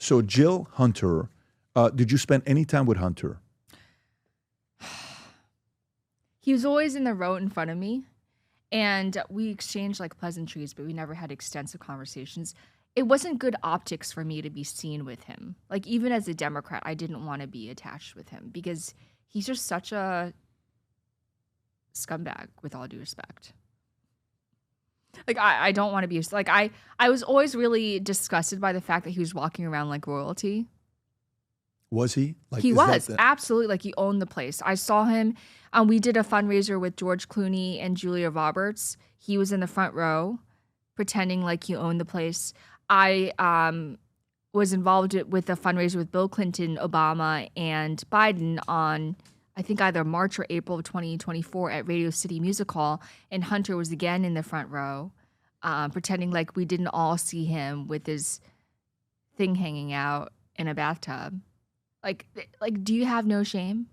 So Jill Hunter, did you spend any time with Hunter? He was always in the row in front of me, and we exchanged like pleasantries, but we never had extensive conversations. It wasn't good optics for me to be seen with him. Like, even as a Democrat, I didn't want to be attached with him because he's just such a scumbag, with all due respect. Like, I don't want to be, like, I was always really disgusted by the fact that he was walking around like royalty. Was he? Like, he was, absolutely. Like, he owned the place. I saw him. We did a fundraiser with George Clooney and Julia Roberts. He was in the front row, pretending like he owned the place. I was involved with a fundraiser with Bill Clinton, Obama, and Biden on, I think, either March or April of 2024 at Radio City Music Hall. And Hunter was again in the front row, pretending like we didn't all see him with his thing hanging out in a bathtub. Like, do you have no shame?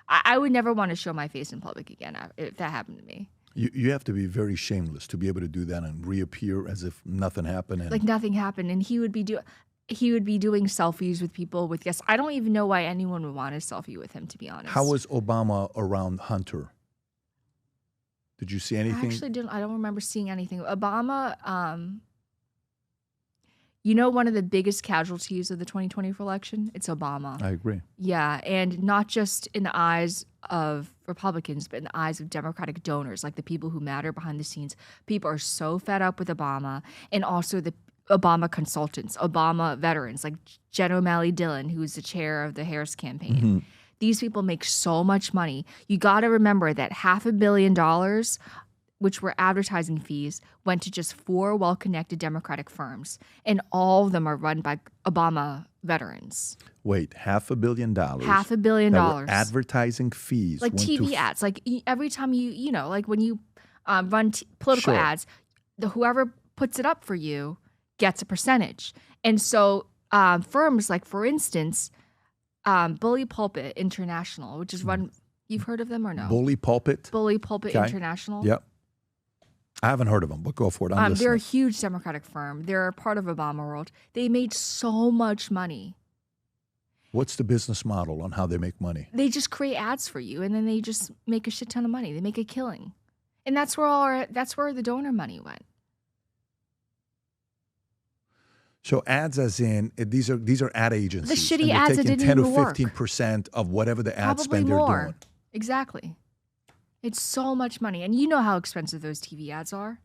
I would never want to show my face in public again if that happened to me. You have to be very shameless to be able to do that and reappear as if nothing happened. And like nothing happened, and he would be doing selfies with people with guests. I don't even know why anyone would want a selfie with him, to be honest. How was Obama around Hunter? Did you see anything? I don't remember seeing anything. Obama, one of the biggest casualties of the 2024 election, it's Obama. I agree. Yeah, and not just in the eyes of Republicans, but in the eyes of Democratic donors, like the people who matter behind the scenes. People are so fed up with Obama, and also the Obama consultants, Obama veterans, like Jen O'Malley Dillon, who is the chair of the Harris campaign. Mm-hmm. These people make so much money. You got to remember that $500 million, which were advertising fees, went to just 4 well-connected Democratic firms, and all of them are run by Obama veterans. Wait, $500 million? $500 million. Advertising fees. Like TV ads. Like every time like when you run political ads, whoever puts it up for you gets a percentage. And so firms like, for instance, Bully Pulpit International, which is run, you've heard of them or no? Bully Pulpit? Bully Pulpit International. Yep. I haven't heard of them, but go for it. I'm listening. They're a huge Democratic firm. They're a part of Obama world. They made so much money. What's the business model on how they make money? They just create ads for you, and then they just make a shit ton of money. They make a killing. And that's where the donor money went. So ads, as in these are ad agencies. The shitty ads that didn't even work. 10 to 15% of whatever the ad spend they're doing. Exactly. It's so much money, and you know how expensive those TV ads are.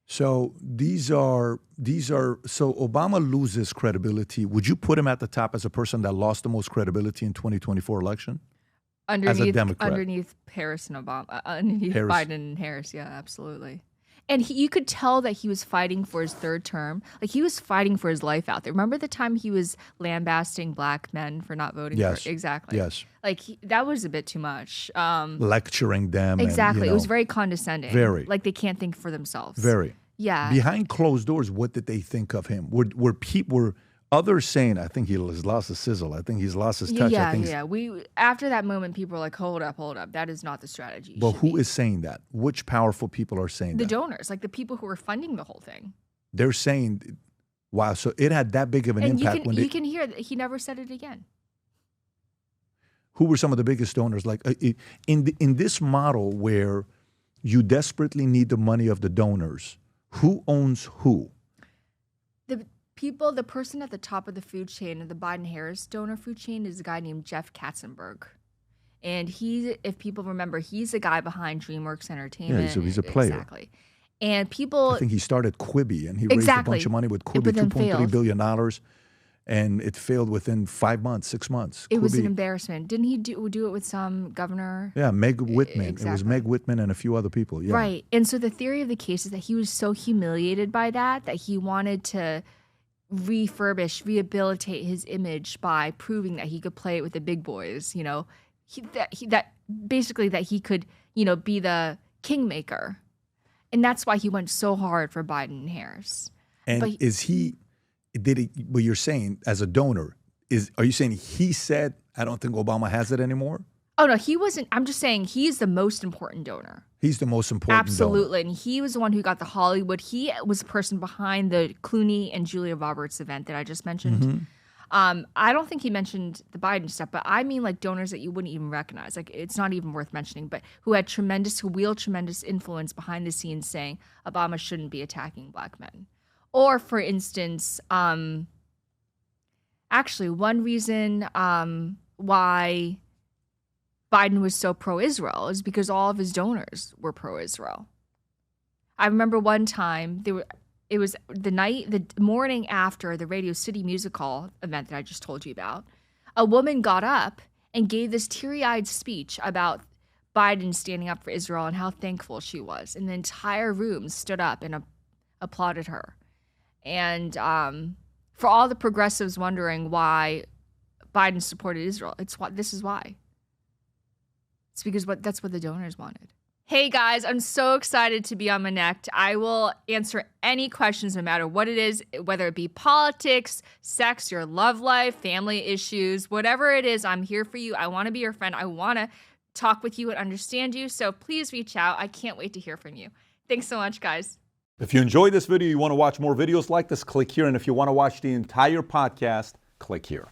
So so Obama loses credibility. Would you put him at the top as a person that lost the most credibility in 2024 election? Underneath, as a Democrat. Underneath Harris and Obama, underneath Biden and Harris, yeah, absolutely. And you could tell that he was fighting for his third term. Like, he was fighting for his life out there. Remember the time he was lambasting black men for not voting for? Exactly. Yes. Like, that was a bit too much. Lecturing them. Exactly. It was very condescending. Very. Like, they can't think for themselves. Very. Yeah. Behind closed doors, what did they think of him? Were others saying, I think he has lost his sizzle. I think he's lost his touch. Yeah. After that moment, people were like, hold up. That is not the strategy. But who is saying that? Which powerful people are saying that? The donors, like the people who were funding the whole thing. They're saying, wow, so it had that big of an impact. You can hear that he never said it again. Who were some of the biggest donors? Like in this model where you desperately need the money of the donors, who owns who? The person at the top of the food chain of the Biden-Harris donor food chain is a guy named Jeff Katzenberg. And if people remember, he's the guy behind DreamWorks Entertainment. Yeah, he's a player. Exactly. And people... I think he started Quibi, and he raised a bunch of money with Quibi, $2.3 billion. And it failed within 5 months, 6 months. It was an embarrassment. Didn't he do it with some governor? Yeah, Meg Whitman. Exactly. It was Meg Whitman and a few other people. Yeah. Right. And so the theory of the case is that he was so humiliated by that he wanted to rehabilitate his image by proving that he could play it with the big boys, that he could, be the kingmaker. And that's why he went so hard for Biden and Harris. And but you're saying as a donor, are you saying he said, I don't think Obama has it anymore? Oh, no, he wasn't. I'm just saying he's the most important donor. He's the most important Absolutely. donor. And he was the one who got the Hollywood. He was the person behind the Clooney and Julia Roberts event that I just mentioned. I don't think he mentioned the Biden stuff, but I mean like donors that you wouldn't even recognize. Like it's not even worth mentioning, but who wield tremendous influence behind the scenes saying Obama shouldn't be attacking black men. Or for instance, actually one reason why Biden was so pro-Israel is because all of his donors were pro-Israel. I remember one time it was the morning after the Radio City Music Hall event that I just told you about. A woman got up and gave this teary-eyed speech about Biden standing up for Israel and how thankful she was. And the entire room stood up and applauded her. And for all the progressives wondering why Biden supported Israel, this is why. It's because that's what the donors wanted. Hey guys, I'm so excited to be on Connect. I will answer any questions no matter what it is, whether it be politics, sex, your love life, family issues, whatever it is, I'm here for you. I want to be your friend. I want to talk with you and understand you. So please reach out. I can't wait to hear from you. Thanks so much, guys. If you enjoyed this video, you want to watch more videos like this, click here. And if you want to watch the entire podcast, click here.